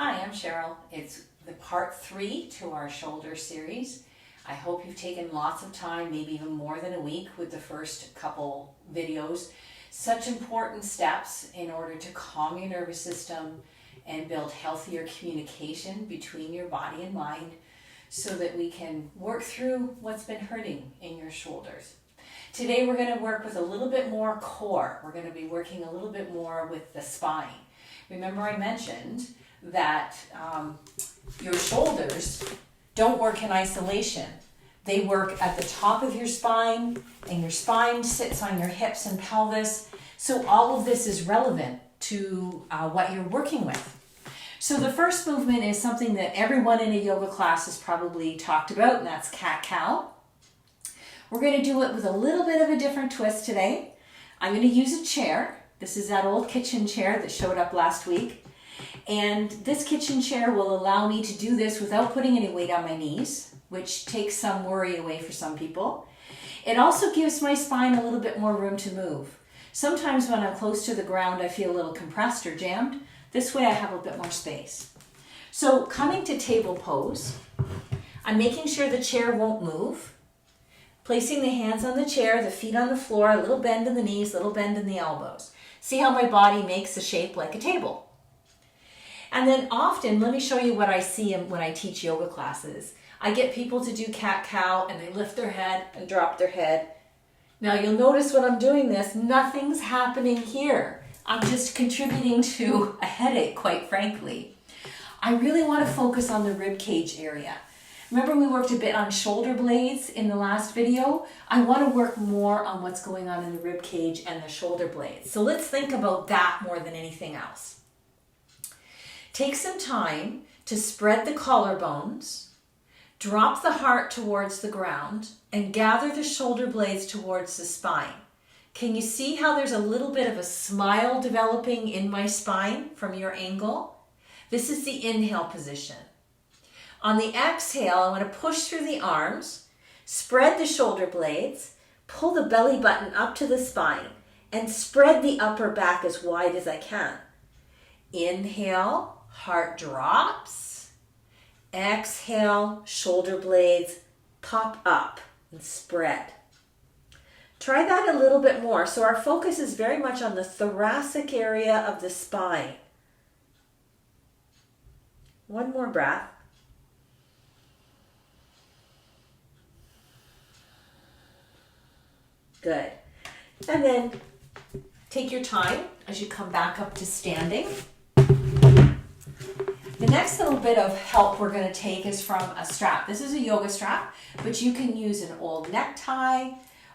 Hi, I'm Cheryl. It's the part 3 to our shoulder series. I hope you've taken lots of time, maybe even more than a week with the first couple videos. Such important steps in order to calm your nervous system and build healthier communication between your body and mind so that we can work through what's been hurting in your shoulders. Today we're going to work with a little bit more core. We're going to be working a little bit more with the spine. Remember I mentioned that your shoulders don't work in isolation. They work at the top of your spine, and your spine sits on your hips and pelvis. So all of this is relevant to what you're working with. So the first movement is something that everyone in a yoga class has probably talked about, and that's cat-cow. We're going to do it with a little bit of a different twist today. I'm going to use a chair. This is that old kitchen chair that showed up last week. And this kitchen chair will allow me to do this without putting any weight on my knees, which takes some worry away for some people. It also gives my spine a little bit more room to move. Sometimes when I'm close to the ground, I feel a little compressed or jammed. This way I have a bit more space. So coming to table pose, I'm making sure the chair won't move. Placing the hands on the chair, the feet on the floor, a little bend in the knees, little bend in the elbows. See how my body makes a shape like a table. And then often, let me show you what I see when I teach yoga classes. I get people to do cat-cow and they lift their head and drop their head. Now you'll notice when I'm doing this, nothing's happening here. I'm just contributing to a headache, quite frankly. I really want to focus on the rib cage area. Remember we worked a bit on shoulder blades in the last video? I want to work more on what's going on in the rib cage and the shoulder blades. So let's think about that more than anything else. Take some time to spread the collarbones, drop the heart towards the ground, and gather the shoulder blades towards the spine. Can you see how there's a little bit of a smile developing in my spine from your angle? This is the inhale position. On the exhale, I want to push through the arms, spread the shoulder blades, pull the belly button up to the spine, and spread the upper back as wide as I can. Inhale. Heart drops. Exhale, shoulder blades pop up and spread. Try that a little bit more. So our focus is very much on the thoracic area of the spine. One more breath. Good. And then take your time as you come back up to standing. The next little bit of help we're going to take is from a strap. This is a yoga strap, but you can use an old necktie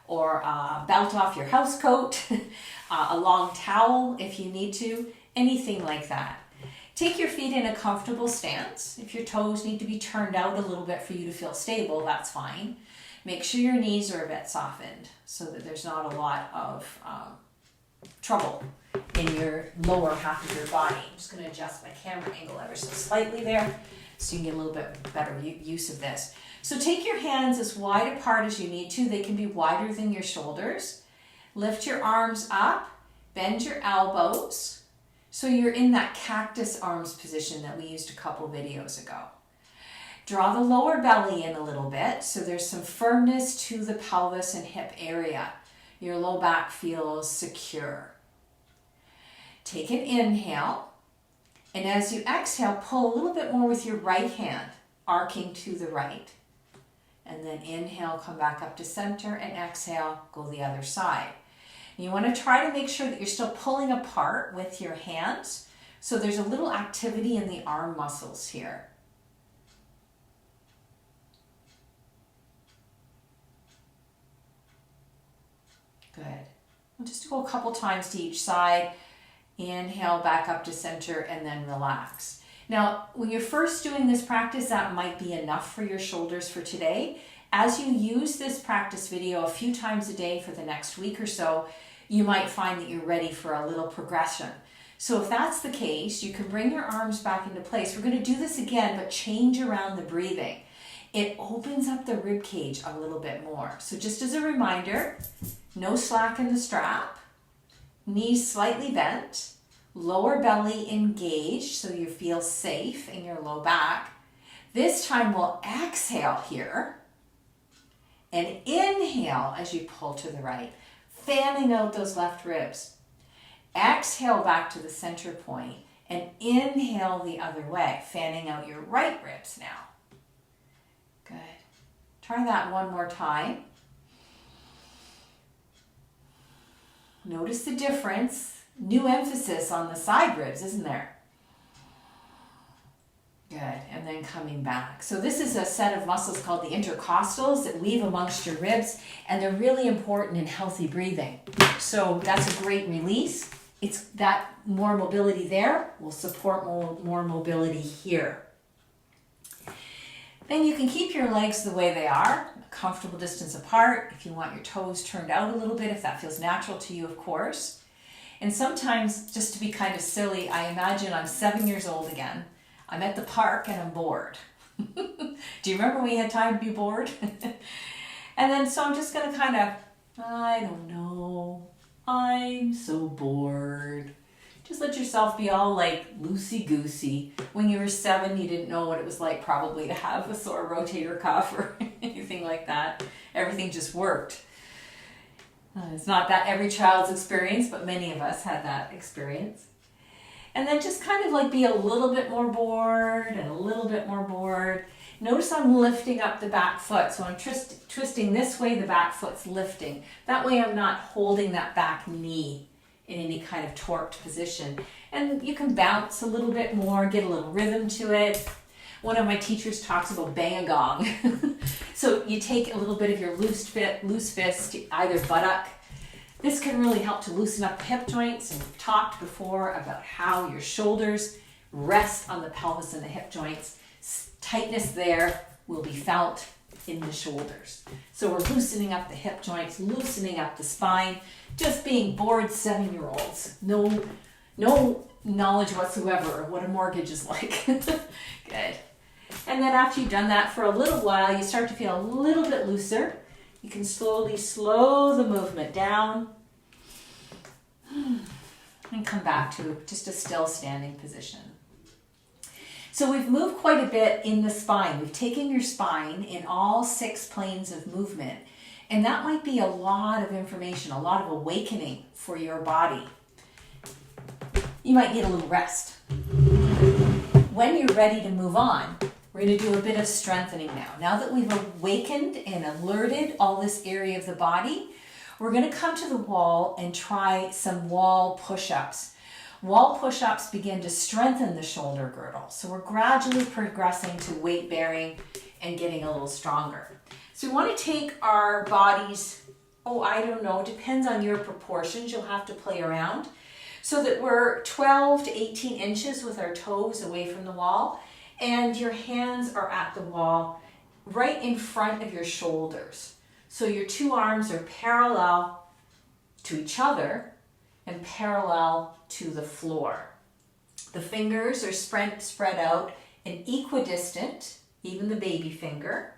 or a belt off your house coat, a long towel if you need to, anything like that. Take your feet in a comfortable stance. If your toes need to be turned out a little bit for you to feel stable, that's fine. Make sure your knees are a bit softened so that there's not a lot of trouble in your lower half of your body. I'm just going to adjust my camera angle ever so slightly there so you can get a little bit better use of this. So take your hands as wide apart as you need to. They can be wider than your shoulders. Lift your arms up, bend your elbows so you're in that cactus arms position that we used a couple videos ago. Draw the lower belly in a little bit so there's some firmness to the pelvis and hip area. Your low back feels secure. Take an inhale, and as you exhale, pull a little bit more with your right hand, arcing to the right. And then inhale, come back up to center, and exhale, go the other side. And you want to try to make sure that you're still pulling apart with your hands, so there's a little activity in the arm muscles here. Good. We'll just go a couple times to each side. Inhale, back up to center, and then relax. Now, when you're first doing this practice, that might be enough for your shoulders for today. As you use this practice video a few times a day for the next week or so, you might find that you're ready for a little progression. So if that's the case, you can bring your arms back into place. We're going to do this again, but change around the breathing. It opens up the rib cage a little bit more. So just as a reminder, no slack in the strap. Knees slightly bent, Lower belly engaged so you feel safe in your low back. This time we'll exhale here and inhale as you pull to the right, fanning out those left ribs. Exhale back to the center point and inhale the other way, fanning out your right ribs now. Good. Try that one more time. Notice the difference. New emphasis on the side ribs, isn't there? Good, and then coming back. So this is a set of muscles called the intercostals that weave amongst your ribs, and they're really important in healthy breathing. So that's a great release. It's that more mobility there will support more mobility here. Then you can keep your legs the way they are, a comfortable distance apart. If you want your toes turned out a little bit, if that feels natural to you, of course. And sometimes, just to be kind of silly, I imagine I'm 7 years old again. I'm at the park and I'm bored. Do you remember when we had time to be bored? And then so I'm just going to kind of, I don't know, I'm so bored. Just let yourself be all like loosey-goosey. When you were 7, you didn't know what it was like probably to have a sore rotator cuff or anything like that. Everything just worked. It's not that every child's experience, but many of us had that experience. And then just kind of like be a little bit more bored and a little bit more bored. Notice I'm lifting up the back foot. So I'm twisting this way, the back foot's lifting. That way I'm not holding that back knee in any kind of torqued position. And you can bounce a little bit more, get a little rhythm to it. One of my teachers talks about bang a gong. So you take a little bit of your loose fist to either buttock. This can really help to loosen up the hip joints, and we've talked before about how your shoulders rest on the pelvis and the hip joints. Tightness there will be felt in the shoulders. So we're loosening up the hip joints, loosening up the spine, just being bored 7-year-olds. No knowledge whatsoever of what a mortgage is like. Good. And then after you've done that for a little while, you start to feel a little bit looser. You can slowly slow the movement down and come back to just a still standing position. So we've moved quite a bit in the spine. We've taken your spine in all 6 planes of movement, and that might be a lot of information, a lot of awakening for your body. You might need a little rest. When you're ready to move on, we're going to do a bit of strengthening now. Now that we've awakened and alerted all this area of the body, we're going to come to the wall and try some wall push-ups. Wall push-ups begin to strengthen the shoulder girdle. So we're gradually progressing to weight bearing and getting a little stronger. So we want to take our bodies, I don't know, it depends on your proportions. You'll have to play around. So that we're 12 to 18 inches with our toes away from the wall, and your hands are at the wall right in front of your shoulders. So your 2 arms are parallel to each other and parallel to the floor. The fingers are spread out and equidistant, even the baby finger.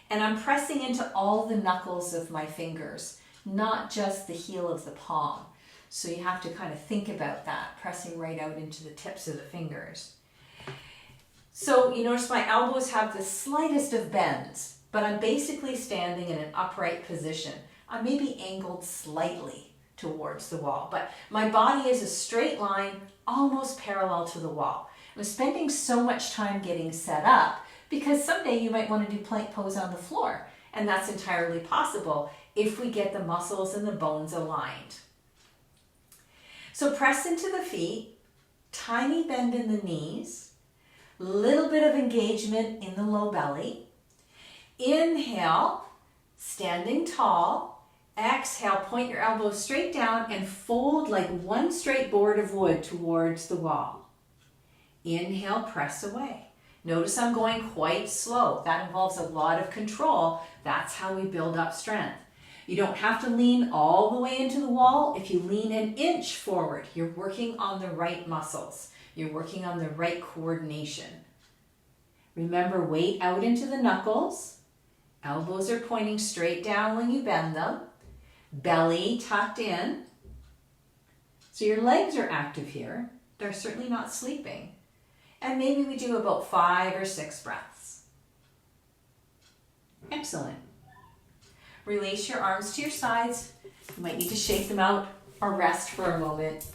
And I'm pressing into all the knuckles of my fingers, not just the heel of the palm. So you have to kind of think about that, pressing right out into the tips of the fingers. So you notice my elbows have the slightest of bends, but I'm basically standing in an upright position. I may be angled slightly towards the wall, but my body is a straight line, almost parallel to the wall. I'm spending so much time getting set up because someday you might want to do plank pose on the floor, and that's entirely possible if we get the muscles and the bones aligned. So press into the feet, tiny bend in the knees, little bit of engagement in the low belly. Inhale, standing tall. Exhale, point your elbows straight down and fold like one straight board of wood towards the wall. Inhale, press away. Notice I'm going quite slow. That involves a lot of control. That's how we build up strength. You don't have to lean all the way into the wall. If you lean an inch forward, you're working on the right muscles. You're working on the right coordination. Remember, weight out into the knuckles. Elbows are pointing straight down when you bend them. Belly tucked in. So your legs are active here. They're certainly not sleeping. And maybe we do about 5 or 6 breaths. Excellent. Release your arms to your sides. You might need to shake them out or rest for a moment.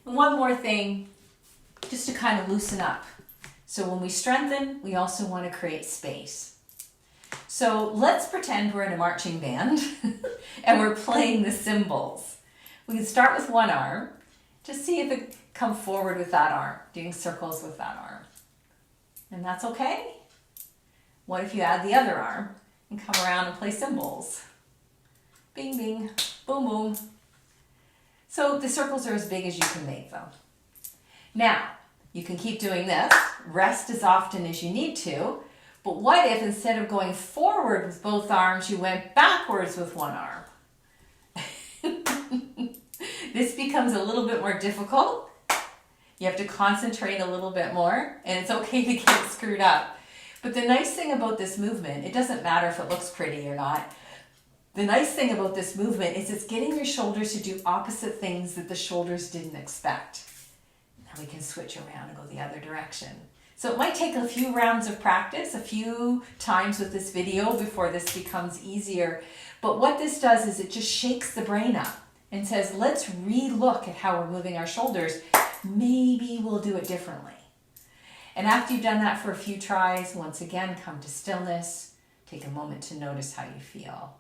And one more thing, just to kind of loosen up. So when we strengthen, we also want to create space. So let's pretend we're in a marching band and we're playing the cymbals. We can start with one arm. Just see if it comes forward with that arm, doing circles with that arm. And that's okay. What if you add the other arm and come around and play cymbals? Bing, bing, boom, boom. So the circles are as big as you can make them. Now, you can keep doing this, rest as often as you need to, but what if instead of going forward with both arms, you went backwards with one arm? This becomes a little bit more difficult. You have to concentrate a little bit more, and it's okay to get screwed up. But the nice thing about this movement, it doesn't matter if it looks pretty or not. The nice thing about this movement is it's getting your shoulders to do opposite things that the shoulders didn't expect. Now we can switch around and go the other direction. So it might take a few rounds of practice, a few times with this video before this becomes easier. But what this does is it just shakes the brain up and says, let's re-look at how we're moving our shoulders. Maybe we'll do it differently. And after you've done that for a few tries, once again, come to stillness. Take a moment to notice how you feel.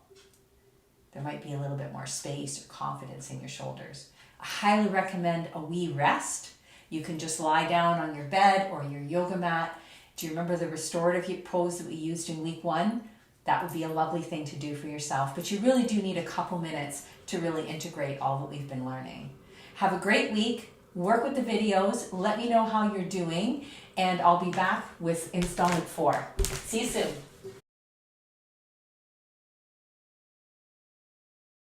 There might be a little bit more space or confidence in your shoulders. I highly recommend a wee rest. You can just lie down on your bed or your yoga mat. Do you remember the restorative pose that we used in week 1? That would be a lovely thing to do for yourself. But you really do need a couple minutes to really integrate all that we've been learning. Have a great week. Work with the videos. Let me know how you're doing. And I'll be back with installment 4. See you soon.